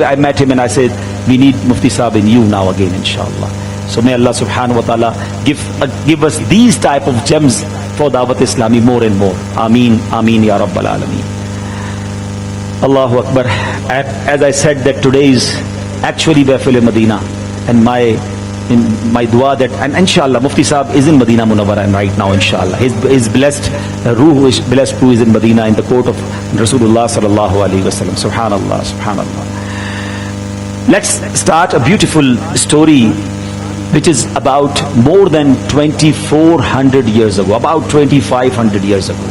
I met him and I said, we need Mufti Sahib in you now again, inshallah. So may Allah subhanahu wa ta'ala give us these type of gems for Dawat Islami more and more. Ameen, Ameen, Ya Rabbal Alameen. Allahu Akbar. As I said that today is actually Mahfil Medina, and in my dua that, and inshallah Mufti Sahib is in Medina Munawwara right now, inshallah. His blessed ruh is in Medina in the court of Rasulullah sallallahu alaihi wasallam. Subhanallah, subhanallah. Let's start a beautiful story which is about more than 2400 years ago, about 2500 years ago.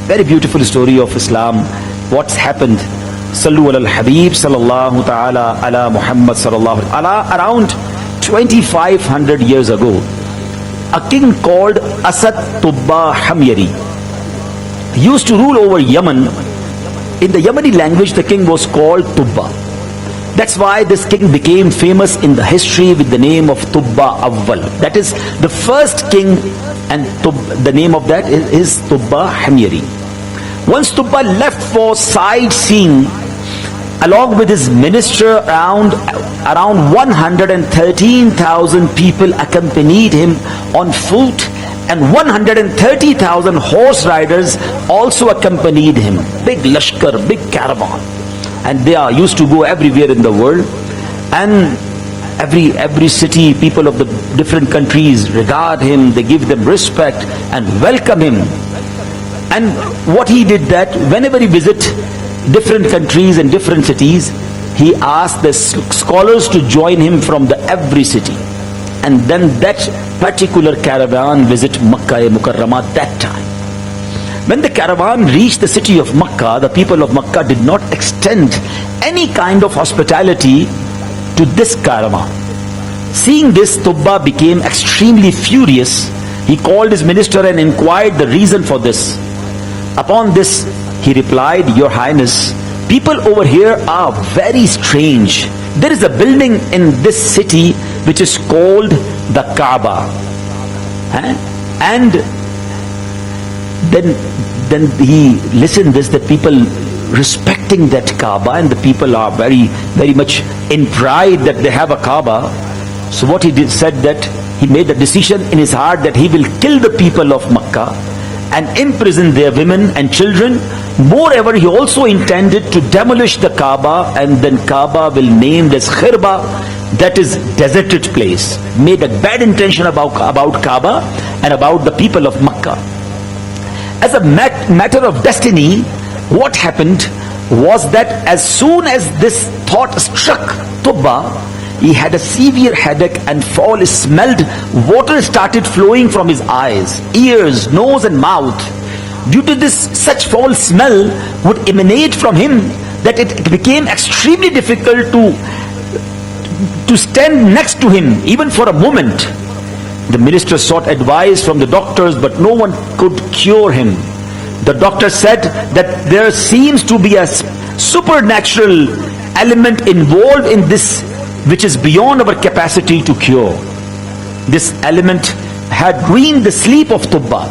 Very beautiful story of Islam. What's happened? Sallu ala al-Habib sallallahu ta'ala ala Muhammad sallallahu ala. Around 2500 years ago, a king called Asad Tubba Hamyari used to rule over Yemen. In the Yemeni language, the king was called Tubba. That's why this king became famous in the history with the name of Tubba Awwal. That is the first king, and the name of that is Tubba Hamyari. Once Tubba left for sightseeing, along with his minister, around 113,000 people accompanied him on foot, and 130,000 horse riders also accompanied him. Big lashkar, big caravan. And they are used to go everywhere in the world, and every city, people of the different countries regard him, they give them respect and welcome him. And what he did, that whenever he visit different countries and different cities, he asked the scholars to join him from every city, and then that particular caravan visit Makkah Mukarramah that time. When the caravan reached the city of Makkah, the people of Makkah did not extend any kind of hospitality to this caravan. Seeing this, Tubba became extremely furious. He called his minister and inquired the reason for this. Upon this, he replied, "Your Highness, people over here are very strange. There is a building in this city which is called the Kaaba. And then he listened this, that people respecting that Kaaba, and the people are very, very much in pride that they have a Kaaba. So what he did, said that he made a decision in his heart that he will kill the people of Makkah and imprison their women and children. Moreover, he also intended to demolish the Kaaba, and then Kaaba will named as Khirba, that is deserted place. Made a bad intention about Kaaba and about the people of Makkah. As a matter of destiny, what happened was that as soon as this thought struck Tubba, he had a severe headache and foul smelled water started flowing from his eyes, ears, nose and mouth. Due to this, such foul smell would emanate from him that it became extremely difficult to stand next to him even for a moment. The minister sought advice from the doctors, but no one could cure him. The doctor said that there seems to be a supernatural element involved in this which is beyond our capacity to cure. This element had ruined the sleep of Tubba.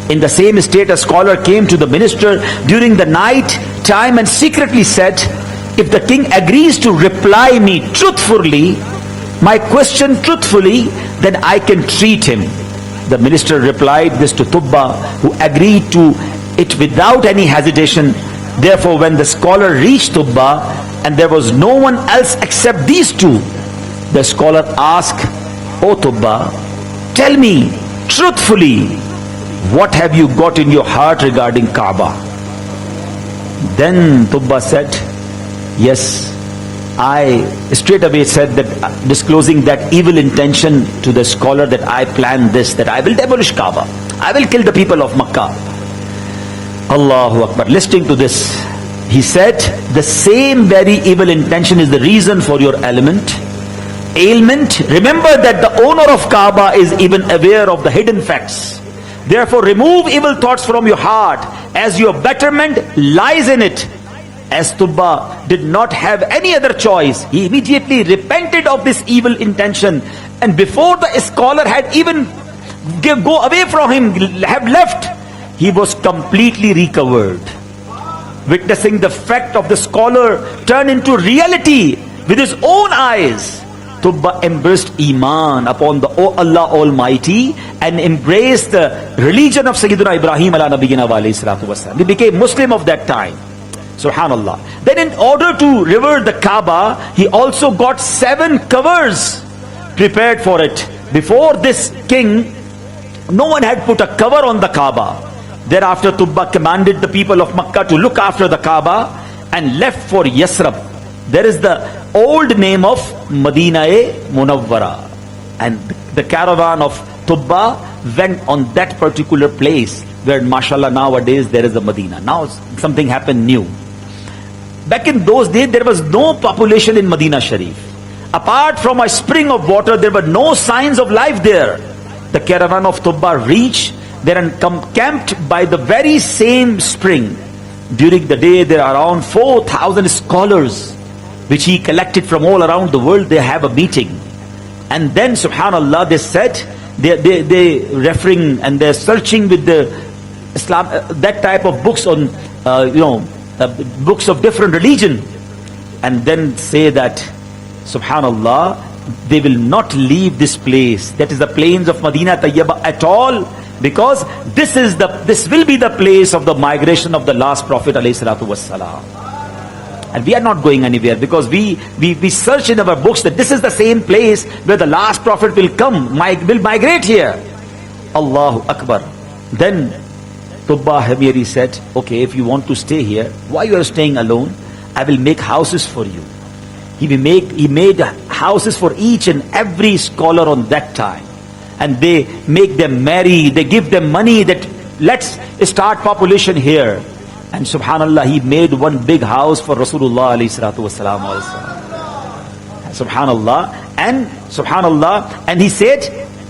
In the same state, a scholar came to the minister during the night time and secretly said, "If the king agrees to reply me truthfully, my question truthfully, then I can treat him." The minister replied this to Tubba, who agreed to it without any hesitation. Therefore, when the scholar reached Tubba and there was no one else except these two, the scholar asked, "O Tubba, tell me truthfully, what have you got in your heart regarding Kaaba?" Then Tubba said, "Yes, I straight away said that, disclosing that evil intention to the scholar, that I planned this, that I will demolish Kaaba, I will kill the people of Makkah." Allahu Akbar. Listening to this, he said, "The same very evil intention is the reason for your ailment. Remember that the owner of Kaaba is even aware of the hidden facts. Therefore, remove evil thoughts from your heart, as your betterment lies in it." As Tubba did not have any other choice, he immediately repented of this evil intention, and before the scholar had even go away from him, have left, he was completely recovered. witnessing the fact of the scholar turn into reality with his own eyes, Tubba embraced Iman upon the Allah Almighty and embraced the religion of Sayyidina Ibrahim ala Nabiyyina wa alayhi salatu wasalam. He became Muslim of that time. Subhanallah. Then in order to revere the Kaaba, he also got 7 covers prepared for it. Before this king, no one had put a cover on the Kaaba. Thereafter, Tubba commanded the people of Makkah to look after the Kaaba and left for Yasrib. There is the old name of Madinah-e Munawwara. And the caravan of Tubba went on that particular place where, mashallah, nowadays there is a Medina. Now something happened new. Back in those days, there was no population in Medina Sharif. Apart from a spring of water, there were no signs of life there. The caravan of Tubba reached there and camped by the very same spring. During the day, there are around 4,000 scholars which he collected from all around the world. They have a meeting. And then, subhanallah, they said, they referring and they're searching with the Islam, that type of books on, books of different religion. And then say that, subhanallah, they will not leave this place. That is the plains of Medina Tayyibah at all. Because this will be the place of the migration of the last Prophet alayhi salatu wassalam. And we are not going anywhere, because we search in our books that this is the same place where the last Prophet will will migrate here. Allahu Akbar. Then Tubba Hamiri said, okay, if you want to stay here, why you are staying alone? I will make houses for you. He made houses for each and every scholar on that time. And they make them marry, they give them money that let's start population here. And subhanallah, he made one big house for Rasulullah alayhi salatu wasalam also. Subhanallah. And he said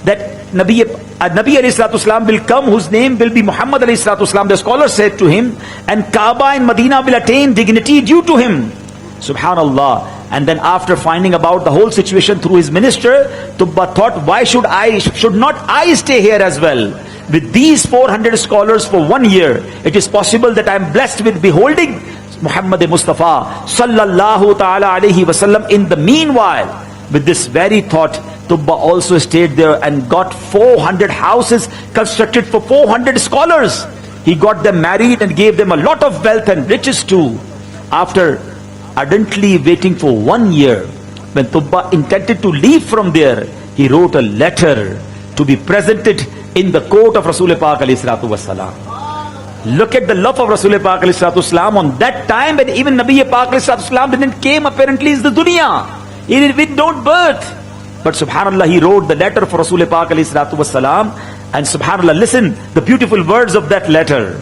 that Nabi alayhi salatu wasalam will come, whose name will be Muhammad alayhi salatu wasalam. The scholar said to him, and Kaaba in Medina will attain dignity due to him. Subhanallah. And then after finding about the whole situation through his minister, Tubba thought, why should not I stay here as well? With these 400 scholars for 1 year, it is possible that I am blessed with beholding Muhammad Mustafa sallallahu ta'ala alayhi wasallam. In the meanwhile, with this very thought, Tubba also stayed there and got 400 houses constructed for 400 scholars. He got them married and gave them a lot of wealth and riches too. After ardently waiting for 1 year, when Tubba intended to leave from there, he wrote a letter to be presented in the court of Rasul Pak alayhi salatu wasalam. Look at the love of Rasul Pak alayhi salatu wasalam on that time when even Nabi Pak alayhi salatu wasalam didn't came apparently is the dunya. He did with no birth. But subhanallah, he wrote the letter for Rasul Pak alayhi salatu wasalam. And subhanallah, listen the beautiful words of that letter.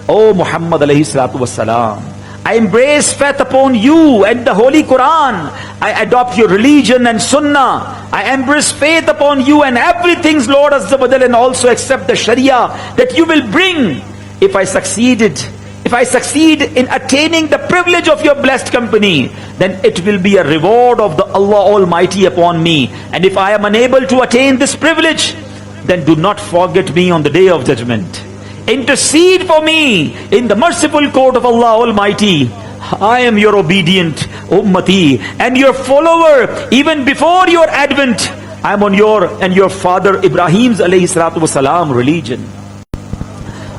O Muhammad alayhi salatu wasalam, I embrace faith upon you and the Holy Quran. I adopt your religion and Sunnah. I embrace faith upon you and everything's Lord Azza wa Jalla, and also accept the Sharia that you will bring. If I succeed in attaining the privilege of your blessed company, then it will be a reward of the Allah Almighty upon me. And if I am unable to attain this privilege, then do not forget me on the day of judgment. Intercede for me in the merciful court of Allah Almighty. I am your obedient ummati and your follower even before your advent. I am on your and your father Ibrahim's alayhi salatu wasalam religion.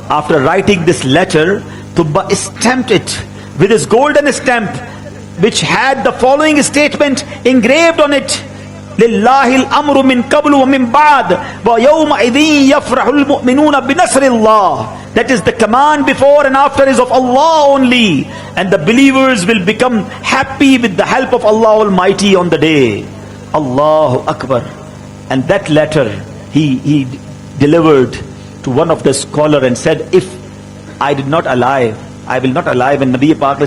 After writing this letter, Tubba stamped it with his golden stamp, which had the following statement engraved on it: Lillahi al-amru min qablu wa min ba'd wa yawma idhin yafrahu al-mu'minuna bi nasrillah. That is, the command before and after is of Allah only, and the believers will become happy with the help of Allah Almighty on the day. Allahu Akbar. And that letter he delivered to one of the scholar and said, if I will not alive when Nabi Pak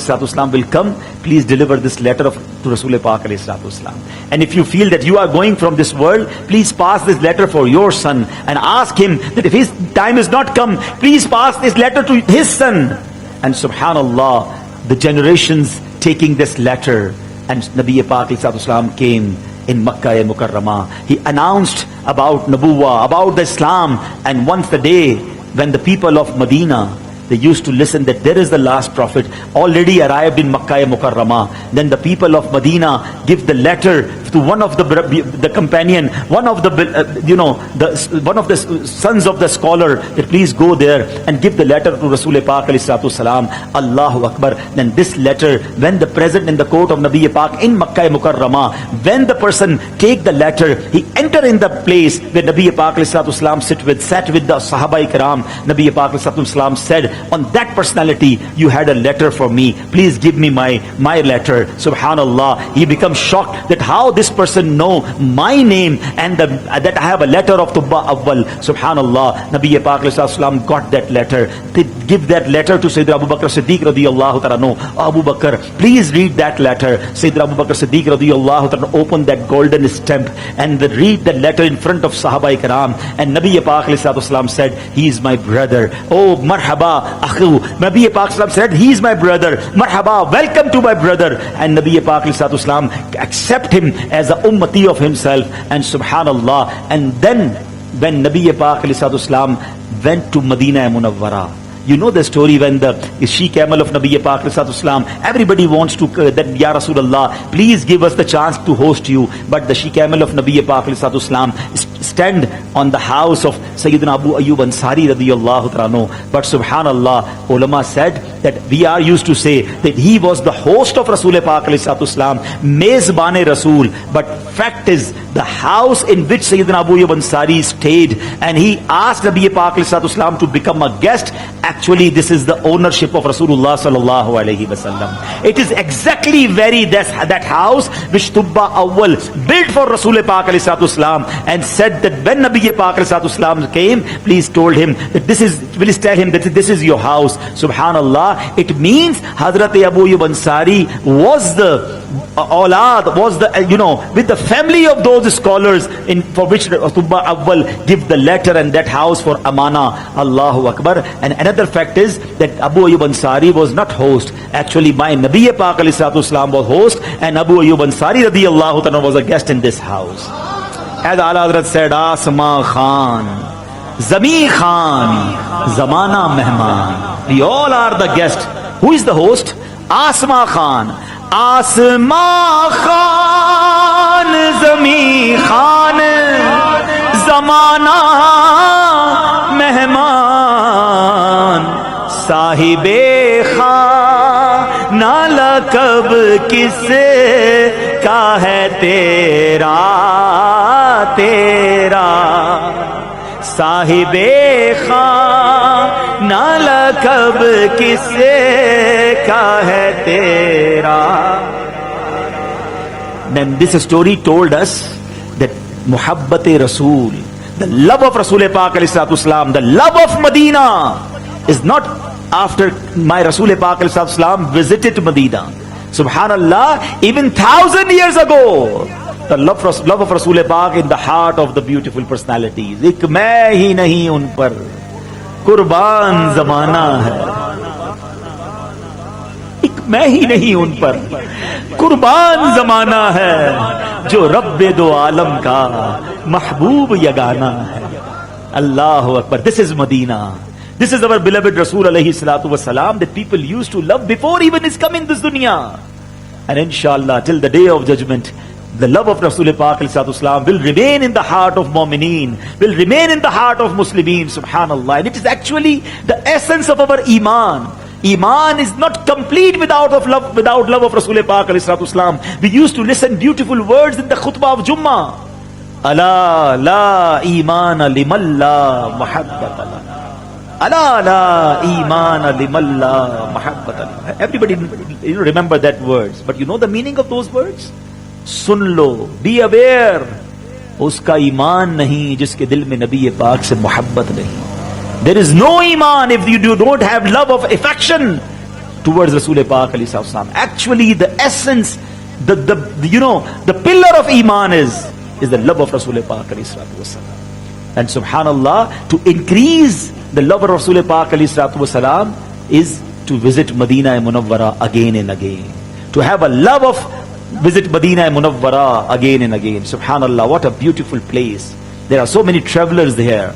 will come, please deliver this letter to Rasul Pak. And if you feel that you are going from this world, please pass this letter for your son and ask him that if his time is not come, please pass this letter to his son. And subhanallah, the generations taking this letter, and Nabi Pak came in Makkah Mukarramah. He announced about Nabuwah, about the Islam. And once the day when the people of Medina they used to listen that there is the last prophet already arrived in Makkah Mukarramah. Then the people of Medina give the letter to one of the companion, one of the one of the sons of the scholar, that please go there and give the letter to Rasul Pak alayhi salatu salam. Allahu Akbar. Then this letter, when the present in the court of Nabi Pak in Makkah Mukarramah, when the person take the letter, he enter in the place where Nabi Pak alayhi salatu salam sat with the Sahaba Ikram. Nabi Pak alayhi salatu salam said, on that personality, you had a letter for me, please give me my letter. Subhanallah, he becomes shocked that how this person know my name and that I have a letter of Tubba Awwal. Subhanallah, Nabi Pak alayhi salatu salam got that letter. They give that letter to Sayyidina Abu Bakr Siddiq radiyallahu ta'ala. No, Abu Bakr, please read that letter. Sayyidina Abu Bakr Siddiq radiyallahu ta'ala opened that golden stamp and read the letter in front of Sahaba Ikram. And Nabi Pak alayhi salatu salam said, he is my brother. Oh, marhaba akhu. Nabi Pak salam said, he is my brother. Marhaba, welcome to my brother. And Nabi Pak alayhi salatu salam accept him as a ummati of himself. And subhanallah, and then when Nabi Pak alayhi salatu salam went to Medina Munawwara, you know the story when the she-camel of Nabi Pak alayhi salatu salam, everybody wants to that, Ya Rasulullah, please give us the chance to host you. But the she-camel of Nabi Pak alayhi salatu salam stand on the house of Sayyidina Abu Ayyub Ansari radiyallahu ta'ala. But subhanallah, ulama said that we are used to say that he was the host of Rasul Pak alayhi salatu salam, Mezbane Rasul. But fact is, the house in which Sayyidina Abu Ayyub Ansari stayed and he asked Nabi Pak alayhi salatu salam to become a guest, actually this is the ownership of Rasulullah sallallahu alayhi wasallam. It is exactly that house which Tubba Awwal built for Rasul Pak alayhi salatu salam, and said that when Nabi Pak alayhi salatu salam came, please told him that please tell him that this is your house. Subhanallah, it means Hazrat Abu Ayyub Ansari was the aulad, was the with the family of those scholars for which Tubba Awwal give the letter and that house for amana. Allahu Akbar. And another fact is that Abu Ayyub Ansari was not host. Actually, my Nabi Pak alayhi salatu salam was host, and Abu Ayyub Ansari radiyallahu ta'ala was a guest in this house. As Ala Hazrat said, Asma Khan, Zami Khan, Zamana Mehman. We all are the guest. Who is the host? Asma Khan. Asma Khan, Zami Khan, Zamana Mehman. Sahibe Khan, na lakab kisse ka hai tera. Sahibe Khan, na lakab kisse ka hai tera. Then this story told us that Muhabbat Rasul, the love of Rasul Pak alayhi salatu salam, the love of Medina is not after my Rasul Pak alayhi salatu salam visited Medina. Subhanallah, even 1,000 years ago, the love of Rasul Pak in the heart of the beautiful personalities. Ik main hi nahi un par, kurban zamana hai. Ik main hi nahi un par, kurban zamana hai. Jo Rabbe do alam ka mahboob yagana hai. Allahu Akbar. This is Medina. This is our beloved Rasul alayhi salatu wasalam that people used to love before even his coming this dunya. And inshallah, till the day of judgment, the love of Rasul Pak alayhi salatu wasalam will remain in the heart of Mu'mineen, will remain in the heart of Muslimin. Subhanallah. And it is actually the essence of our Iman. Iman is not complete without love of Rasul Pak alayhi salatu wasalam. We used to listen beautiful words in the khutbah of Jummah. Ala la imana limalla muhabbatala. Ala la imana limalla muhabbatala. Everybody remember that words. But you know the meaning of those words? Sun lo, be aware. Uska iman nahi jiske dil mein Nabi Pak se muhabbat nahi. There is no iman if you don't have love of affection towards Rasul Pak alayhi salam. Actually, the essence, the pillar of iman is the love of Rasul Pak alayhi salam. And subhanallah, to increase the love of Rasul Pak alayhi salam is to visit Medina Munawwara again and again. To have a love of visit Medina Munawwara again and again. Subhanallah, what a beautiful place. There are so many travelers there.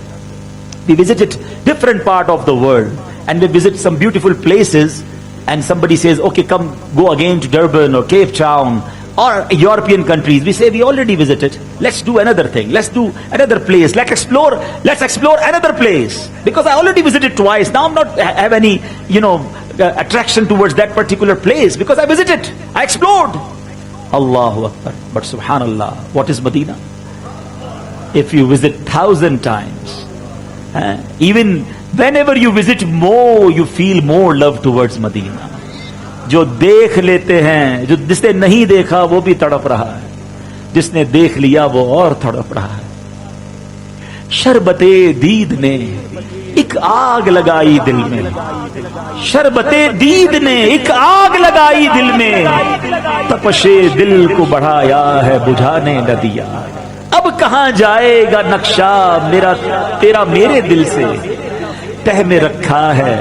We visited different part of the world. and we visit some beautiful places, and somebody says, okay, come go again to Durban or Cape Town or European countries, we say we already visited, let's do another thing, let's do another place, let's explore another place, because I already visited twice. Now I'm not have any attraction towards that particular place, because I visited, I explored. Allahu Akbar. But subhanallah, what is Medina? If you visit 1,000 times, even whenever you visit more, you feel more love towards Medina. जो देख लेते हैं, जो जिसने नहीं देखा वो भी तड़प रहा है, जिसने देख लिया वो और तड़प रहा है। शरबते दीद ने एक आग लगाई दिल में, शरबते दीद ने एक आग लगाई दिल में, तपशे दिल को बढ़ाया है बुझाने न दिया। अब कहां जाएगा नक्शा मेरा तेरा मेरे दिल से, तह में रखा है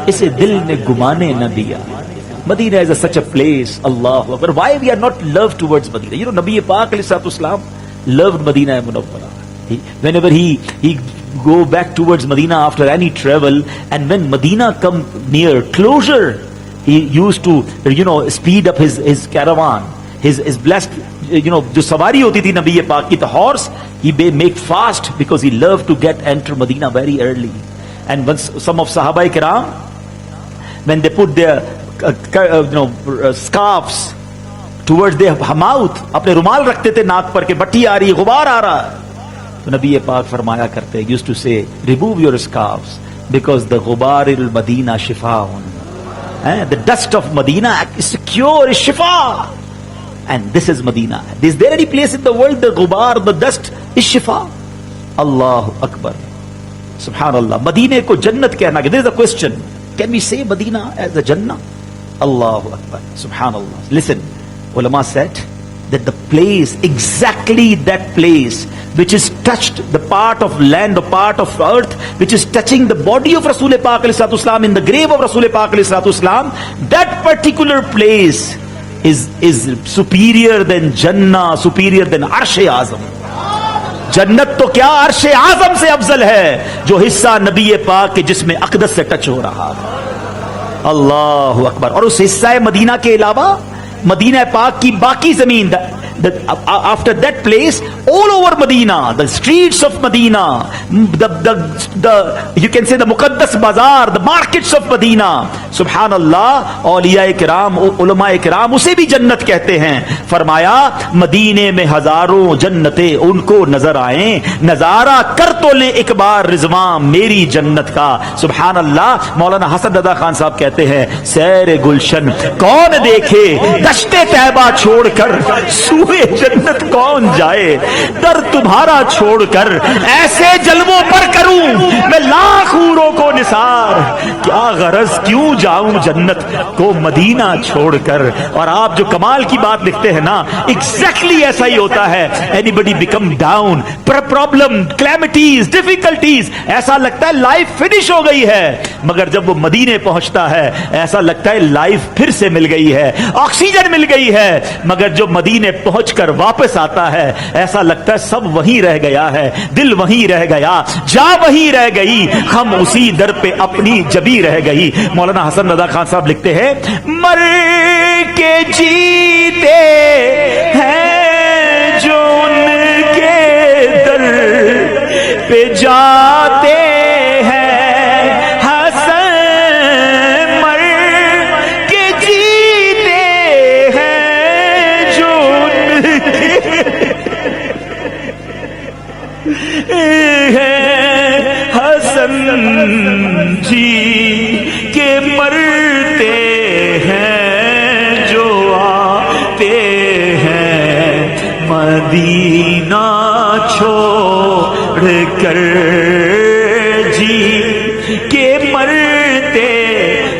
इसे दिल ने गुमाने न दिया। Medina is such a place, Allahu Akbar. Why we are not loved towards Medina? Nabi Pak ﷺ loved Medina Munawwara. Whenever he go back towards Medina after any travel, and when Medina come near closer, he used to speed up his caravan, his blessed जो सवारी होती थी नबी पाक की, the horse he make fast, because he loved to enter Medina very early. And once some of Sahaba Kiram, when they put their scarves towards their mouth, अपने रुमाल रखते थे नाक पर के बट्टी आ रही, गुबार आ रहा, तो नबी पाक फरमाया करते, used to say, remove your scarves, because the ghubar al Madina shifaun, the dust of Medina is cure, is shifa. And this is Medina. Is there any place in the world the ghubar, the dust is shifa? Allahu Akbar. Subhanallah. Medina ko Jannat कहना, there is a question, can we say Medina as a Jannah? Allahu Akbar. Subhanallah. Listen, ulama said that the place, exactly that place which is touched, the part of land, the part of earth which is touching the body of Rasul Pak ﷺ, in the grave of Rasul Pak ﷺ, that particular place is superior than Jannah, superior than Arsh-e Azam. जन्नत तो क्या अर्श-ए आज़म से अफजल है, जो हिस्सा नबी पाक के जिसमें अक़दस से टच हो रहा है। अल्लाहु अकबर। और उस हिस्सा मदीना के अलावा मदीना पाक की बाकी जमीन, after that place, all over Medina, the streets of Medina, you can say the Muqaddas Bazaar, the markets of Medina, Subhanallah, औलिया किराम, उलमा किराम उसे भी जन्नत कहते हैं। फरमाया मदीने में हजारों जन्नतें उनको नजर आए, नजारा कर तो ले एक बार रिजवां मेरी जन्नत का। सुबहानल्लाह। मौलाना हसन रजा खान साहब कहते हैं, सैर गुलशन कौन देखे दश्ते तैबा छोड़कर, सूए जन्नत कौन जाए दर तुम्हारा छोड़कर, ऐसे जलवों पर करूं मैं लाख हूरों को निसार, क्या गरज क्यों जाऊं जन्नत को मदीना छोड़कर। और आप जो कमाल की बात लिखते हैं ना, एग्जैक्टली ऐसा ही होता है। Anybody become down, problem, calamities, difficulties, ऐसा लगता है लाइफ फिनिश हो गई है, मगर जब वो मदीने पहुंचता है ऐसा लगता है लाइफ फिर से मिल गई है, ऑक्सीजन मिल गई है। मगर जो मदीने पहुंचकर वापस आता है ऐसा लगता है सब वहीं रह गया है, दिल वहीं रह गया, जा वहीं रह गई, हम उसी दर पे अपनी जबी रह गई। मौलाना हसन रजा खान साहब लिखते हैं, मर के जीते हैं जो उनके दर पे जाते हैं, हसन मर के जीते हैं जो हसन जी के मरते हैं जो आते हैं मदीना छोड़ कर, जी के मरते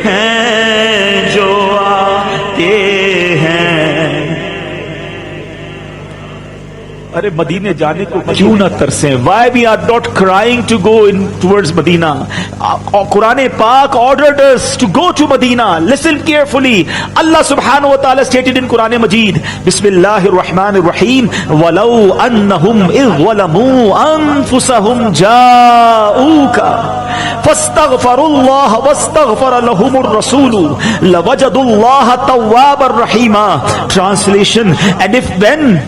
हैं जो आते हैं। अरे मदीने जाने को क्यों ना तरसें? Why we are not crying to go in towards Medina? Quran Pak ordered us to go to Medina. Listen carefully. Allah subhanahu wa ta'ala stated in Quran Majid, Bismillahir Rahmanir Rahim, walau annahum idh walamu anfusahum ja'uka فاستغفروا واستغفر لهم الرسول لوجدوا الله توابا رحيما. Translation: and if when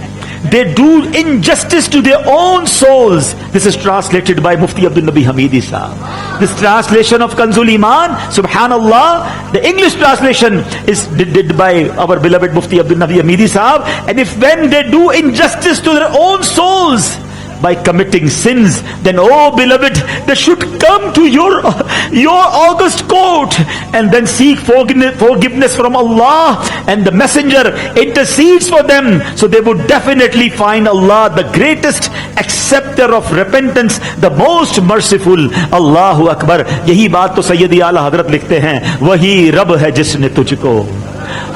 they do injustice to their own souls. This is translated by Mufti Abdul Nabi Hamidi Sahab. This translation of Kanzul Iman, subhanallah, the English translation is did by our beloved Mufti Abdul Nabi Hamidi Sahab. And if when they do injustice to their own souls by committing sins, then oh beloved, they should come to your august court and then seek forgiveness from Allah, and the messenger intercedes for them, so they would definitely find Allah the greatest acceptor of repentance, the most merciful. Allahu Akbar. यही बात तो सैयदी आला हजरत लिखते हैं, वही रब है जिसने तुझको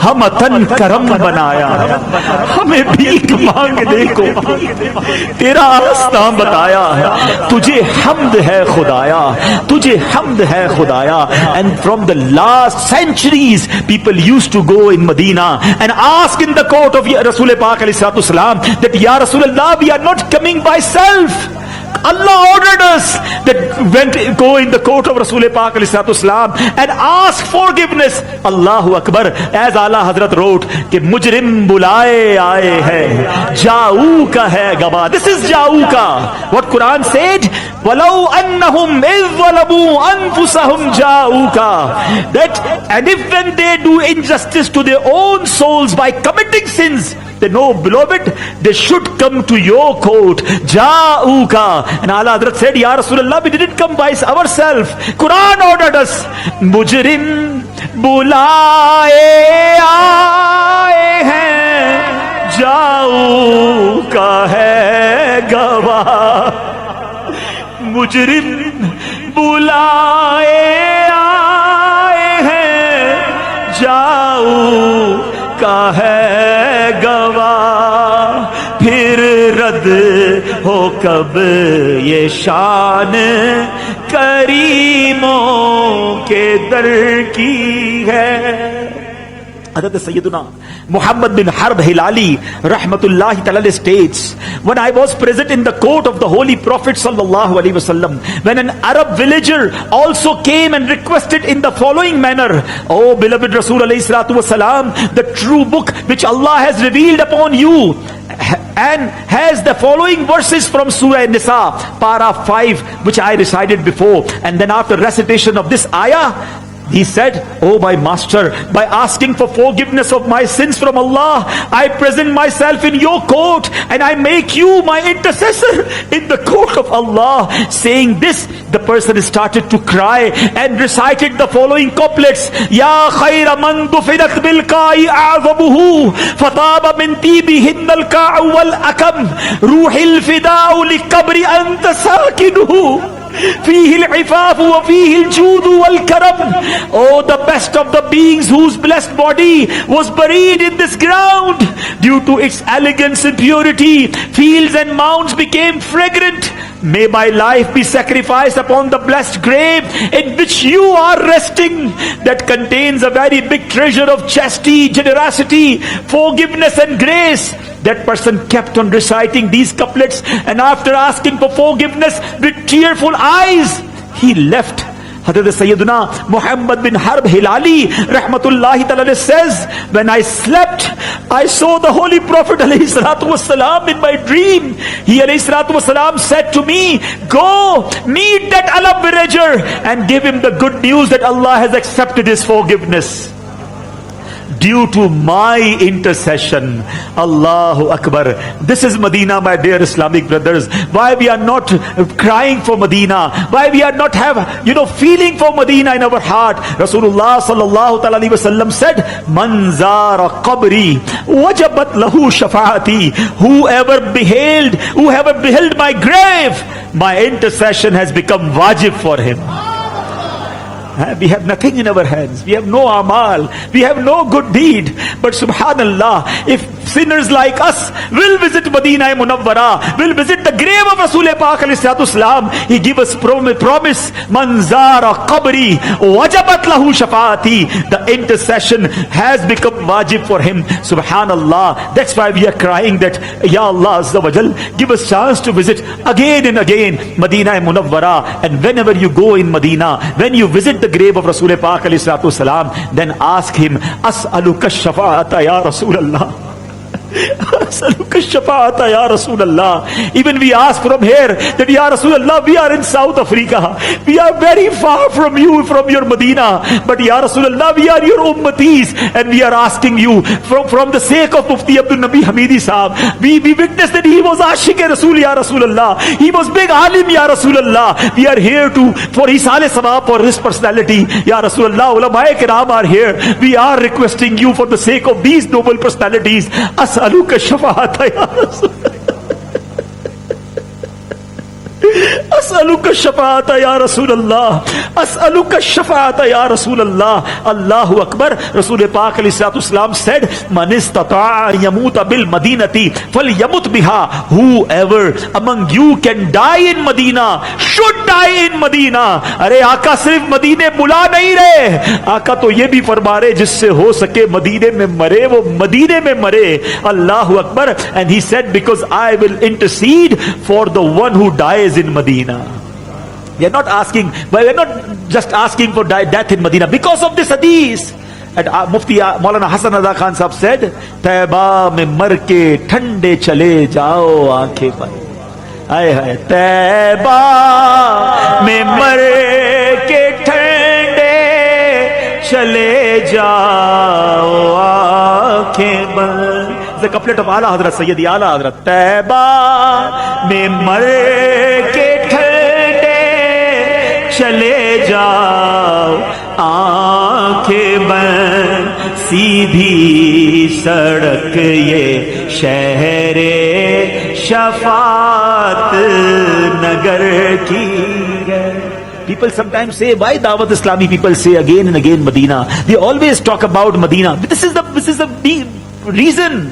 हम तन करम बनाया, हमें भीख मांगने को तेरा रास्ता बताया, तुझे हमद है खुदाया, तुझे हमद है खुदाया. And from the last centuries, people used to go in Medina and ask in the court of Rasul Pak alayhi salatu salam that Ya Rasulullah, we are not coming by self. Allah ordered us that go in the court of Rasul Pak alayhi salatu salam and ask forgiveness. Allahu Akbar. As Allah Hazrat wrote कि मुजरिम बुलाए आए हैं, जाऊ का है गवाह. This is जाऊ का. What Quran said? وَلَوْ أَنَّهُمْ إِذْ ظَلَمُوا أَنفُسَهُمْ جَاءُوكَ. That, and if when they do injustice to their own souls by committing sins, they know, beloved, they should come to your court. Ja'uka. And Allah Hazrat said, Ya Rasulullah, we didn't come by ourselves. Quran ordered us. Mujrim bulaye aaye hain, ja'uka hai gawah. मुजरिम बुलाए आए हैं, जाऊ का है गवाह. फिर रद हो कब ये शान करीमों के दर की है. Hazrat Sayyiduna Muhammad bin Harb Hilali rahmatullahi ta'ala states, when I was present in the court of the Holy Prophet sallallahu alaihi wasallam, when an Arab villager also came and requested in the following manner, oh beloved Rasul alayhi salatu wasalam, the true book which Allah has revealed upon you and has the following verses from Surah Nisa, para 5, which I recited before. And then after recitation of this ayah, he said, oh my master, by asking for forgiveness of my sins from Allah, I present myself in your court and I make you my intercessor in the court of Allah. Saying this, the person started to cry and recited the following couplets. Ya khayra man dufidat bil ka'i a'zabuhu fataba min tibihin al ka'u wal akam ruhil fida'u li kabri anta sakinuhu فيه العفاف وفيه الجود والكرم. Oh, the best of the beings whose blessed body was buried in this ground, due to its elegance and purity, fields and mounds became fragrant. May my life be sacrificed upon the blessed grave in which you are resting, that contains a very big treasure of chastity, generosity, forgiveness and grace. That person kept on reciting these couplets, and after asking for forgiveness with tearful eyes, he left. Hazrat Sayyiduna Muhammad bin Harb Hilali rahmatullahi ta'ala says, when I slept, I saw the Holy Prophet alayhi salatu wasalam in my dream. He alayhi salatu wasalam said to me, go meet that Arab villager and give him the good news that Allah has accepted his forgiveness due to my intercession. Allahu Akbar. This is Medina, my dear Islamic brothers. Why we are not crying for Medina? Why we are not feeling for Medina in our heart? Rasulullah sallallahu alaihi wasallam said, man zara qabri wajabat lahu shafaati. Whoever beheld my grave, my intercession has become wajib for him. We have nothing in our hands. We have no amal. We have no good deed. But subhanallah, if sinners like us will visit Medina Munawwara, will visit the grave of Rasul Pak alayhi salatu salam. He gave us promise, manzara qabri wajabat lahu shafaati. The intercession has become wajib for him. Subhanallah. That's why we are crying that, Ya Allah Azza wa Jal, give us chance to visit again and again Medina Munawwara. And whenever you go in Medina, when you visit the grave of Rasul Pak alayhi salatu salam, then ask him, as'aluka shafaata ya Rasulallah. As'aluka shafaata ya Rasulallah. Even we ask from here that, Ya Rasulallah, we are in South Africa, we are very far from you, from your Medina, but Ya Rasulallah, we are your ummatis, and we are asking you from the sake of Mufti Abdul Nabi Hamidi Sahab. We witnessed that he was Ashik Rasul, Ya Rasulallah. He was big alim, Ya Rasulallah. We are here for Isale Sawab, for his personality, Ya Rasulallah. Ulama-e Kiram are here. We are requesting you for the sake of these noble personalities. As'aluka shafaata ya Rasul. As'aluka shafaata ya Rasulallah. As'aluka shafaata ya Rasulallah. Allahu Akbar. Rasul Pak alayhi salatu salam said, Man istata'a yamuta bil madinati falyamut biha. Whoever among you can die in Medina should die in Medina. अरे आका सिर्फ मदीने बुला नहीं रहे, आका तो ये भी फरमा रहे जिससे हो सके मदीने में मरे वो मदीने में मरे. Allahu Akbar. And he said, because I will intercede for the one who dies in Medina. We are not asking, we are not just asking for death in Medina because of this hadith. And Mufti Maulana Hasan Raza Khan Sahab said, Taiba mein mar ke thande chale jao aankhein band. Aye hai, Taiba mein mar ke thande chale jao aankhein band. The couplet of Ala Hazrat Sayyidi Ala Hazrat. Taiba mein mar ke चले जाओ आंखें बंद, सीधी सड़क ये शहरे शफात नगर की है. People sometimes say, why Dawat Islami people say again and again Medina? They always talk about Medina. This is the reason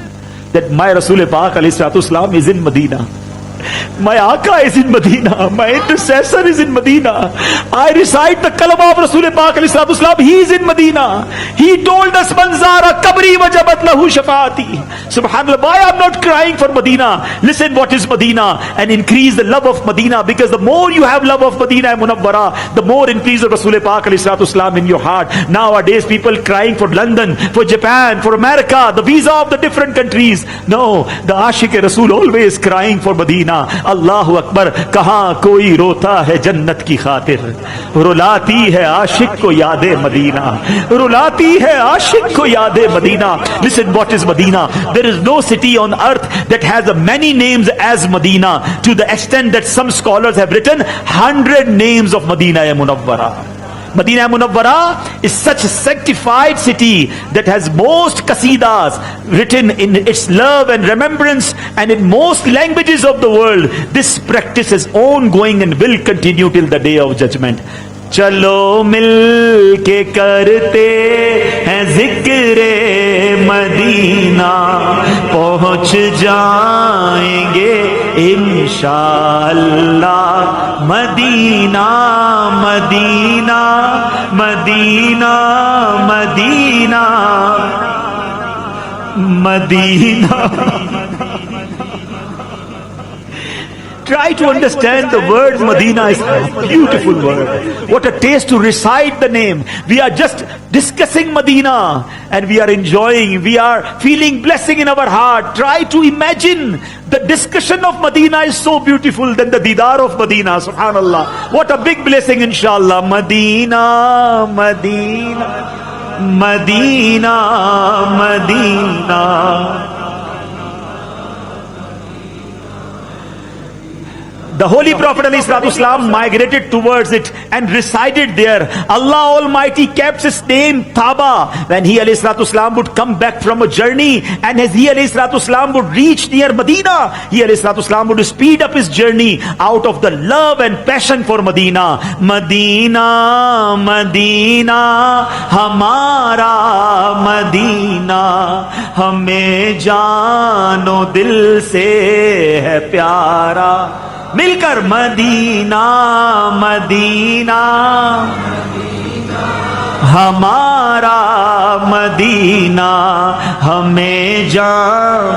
that my Rasul Pak alayhi salatu salam is in Medina. My Aka is in Medina. My intercessor is in Medina. I recite the kalama of Rasul Pak alayhi salatu salam. He is in Medina. He told us, Manzara kabri wajabat lahu shafaati. Subhanallah. Why I'm not crying for Medina? Listen what is Medina and increase the love of Medina, because the more you have love of Medina Munawwara, the more increase of Rasul Pak alayhi salatu salam in your heart. Nowadays people crying for London, for Japan, for America, the visa of the different countries. No, the Ashik Rasul always crying for Medina. Allahu Akbar. कहाँ कोई रोता है जन्नत की खातिर, रुलाती है आशिक को यादे मदीना, रुलाती है आशिक को यादे Medina. Listen what is Medina. There is no city on earth that has many names as Medina, to the extent that some scholars have written 100 names of Medina Munawwara. Medina Munawwara is such a sanctified city that has most qasidas written in its love and remembrance, and in most languages of the world. This practice is ongoing and will continue till the day of judgment. चलो मिल के करते हैं जिक्रे Medina, पहुंच जाएंगे इंशाअल्लाह Medina Medina Medina Medina Medina. Try to understand the word Medina is a beautiful word. What a taste to recite the name. We are just discussing Medina and we are enjoying, we are feeling blessing in our heart. Try to imagine the discussion of Medina is so beautiful than the Didar of Medina. Subhanallah. What a big blessing, inshallah. Medina, Medina, Medina, Medina. The Holy Prophet ﷺ migrated towards it and resided there. Allah Almighty kept his name Taba. When he ﷺ would come back from a journey, and as he ﷺ would reach near Medina, he ﷺ would speed up his journey out of the love and passion for Medina. Medina, Medina, hamara Medina, hame jano dil se hai pyara. मिलकर Medina Medina हमारा Medina हमें जान।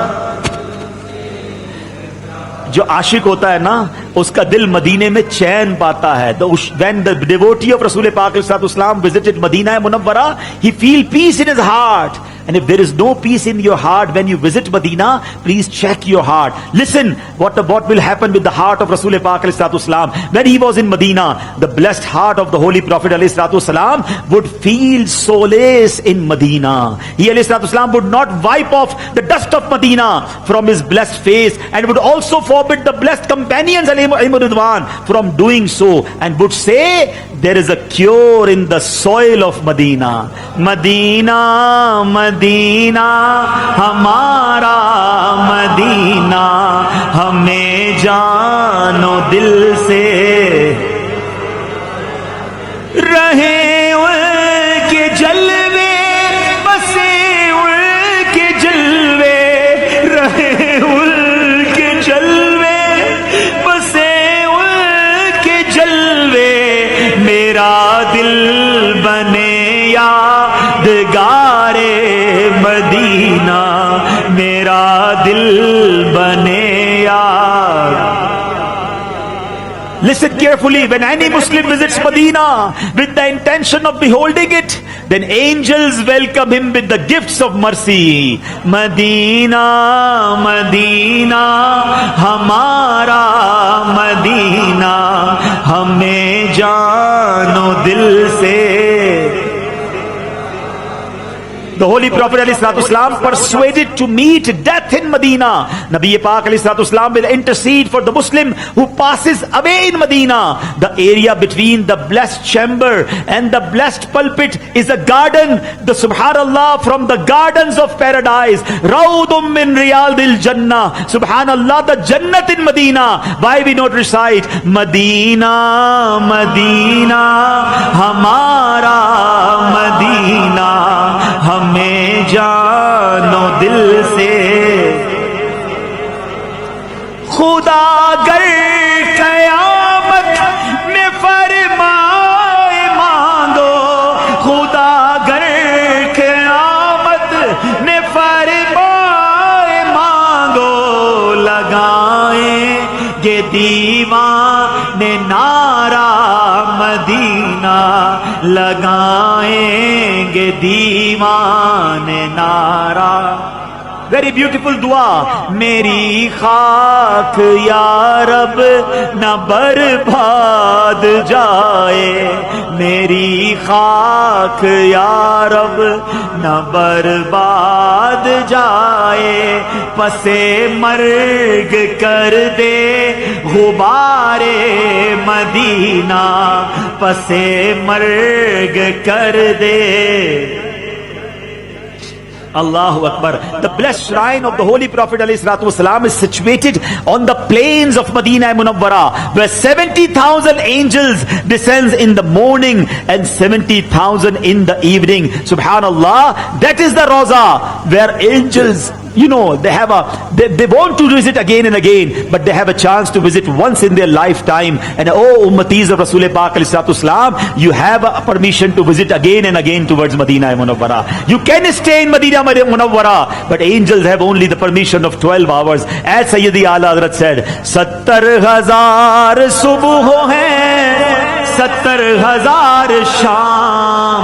जो आशिक होता है ना, उसका दिल मदीने में चैन पाता है. When the devotee of Rasul Pak ﷺ visited Medina Munawwara, he feel peace in his heart. And if there is no peace in your heart when you visit Medina, please check your heart. Listen what will happen with the heart of Rasul Pak ﷺ. When he was in Medina, the blessed heart of the Holy Prophet ﷺ would feel solace in Medina. He ﷺ would not wipe off the dust of Medina from his blessed face, and would also forbid the blessed companions from doing so, and would say, there is a cure in the soil of Medina. Medina, Medina, hamara Medina, hame jano dil se. Rahe unke jalve, base unke jalve, rahe unke jalve, base unke jalve. मेरा दिल बने यादगारे Medina, मेरा दिल बने याद. Listen carefully. When any Muslim visits Medina with the intention of beholding it, then angels welcome him with the gifts of mercy. Medina, Medina, hamara Medina, hame jano dil se. The Holy Prophet ﷺ persuaded to meet death in Medina. Nabi Pak ﷺ will intercede for the Muslim who passes away in Medina. The area between the blessed chamber and the blessed pulpit is a garden. The Subhanallah, from the gardens of paradise. Raudum min riyadil Jannah. Subhanallah, the Jannat in Medina. Why we not recite Medina, Medina, hamara Medina, हमें जानो दिल से. खुदा गर कयामत में फरमाए मांगो, खुदा गर कयामत में फरमाए मांगो, लगाएंगे दीवाने नारा मदीना, लगाएंगे दीवाने नारा. Very beautiful dua. मेरी खाक या रब न बर्बाद जाए, मेरी खाक या रब न बर्बाद जाए. पसे मर्ग कर दे गुबारे मदीना, पसे मर्ग कर दे. Allahu Akbar. The blessed shrine of the Holy Prophet ﷺ is situated on the plains of Medina Munawwara, where 70,000 angels descends in the morning and 70,000 in the evening. Subhanallah, that is the Rawza, where angels, they want to visit again and again, but they have a chance to visit once in their lifetime. And oh ummatis of Rasul Pak ﷺ, you have a permission to visit again and again towards Medina Munawwara. You can stay in Medina Munawwara, but angels have only the permission of 12 hours. As Sayyidi Ala Hazrat said, 70,000 subh hai, 70,000 sham,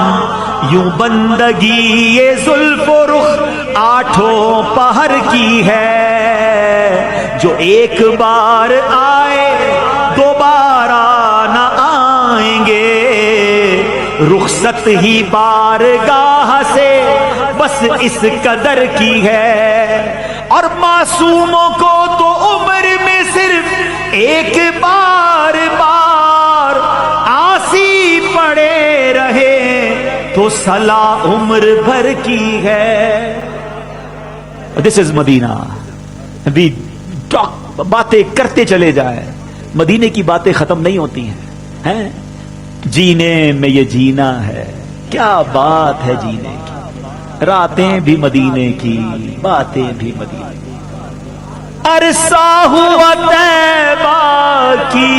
यूं बंदगी ये जुल्फ़ो रुख आठों पहर की है. जो एक बार आए दोबारा न आएंगे, रुखसत ही बारगाह से बस इस कदर की है. और मासूमों को तो उम्र में सिर्फ एक बार सला उम्र भर की है। This is Medina. We talk, बातें करते चले जाए, मदीने की बातें खत्म नहीं होती हैं। जीने में ये जीना है, क्या बात है जीने की, रातें भी मदीने की, बातें भी मदीने की। अरसा हुआ तैबा की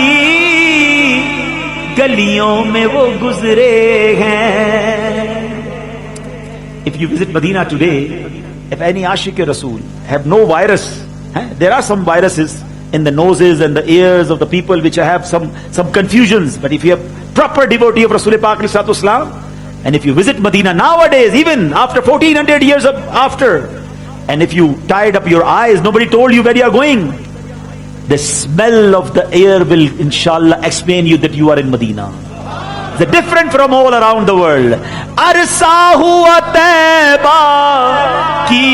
गलियों में वो गुजरे हैं। If you visit Medina today, if any Ashiq Rasool have no virus, there are some viruses in the noses and the ears of the people which have some confusions, but if you have proper devotee of Rasul Pak Islam, and if you visit Medina nowadays, even after 1400 years after, and if you tied up your eyes, nobody told you where you are going, the smell of the air will inshallah explain you that you are in Medina. It's different from all around the world. अरसा हुआ तैबा की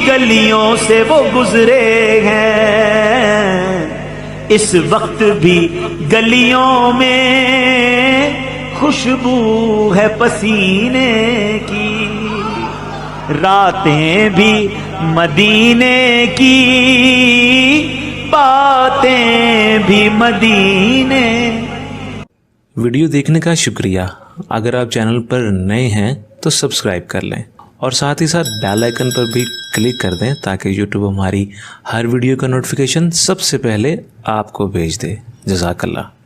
गलियों से वो गुजरे हैं, इस वक्त भी गलियों में खुशबू है पसीने की, रातें भी मदीने की, बातें भी मदीने। वीडियो देखने का शुक्रिया। अगर आप चैनल पर नए हैं तो सब्सक्राइब कर लें और साथ ही साथ बेल आइकन पर भी क्लिक कर दें ताकि यूट्यूब हमारी हर वीडियो का नोटिफिकेशन सबसे पहले आपको भेज दे। जज़ाकल्लाह।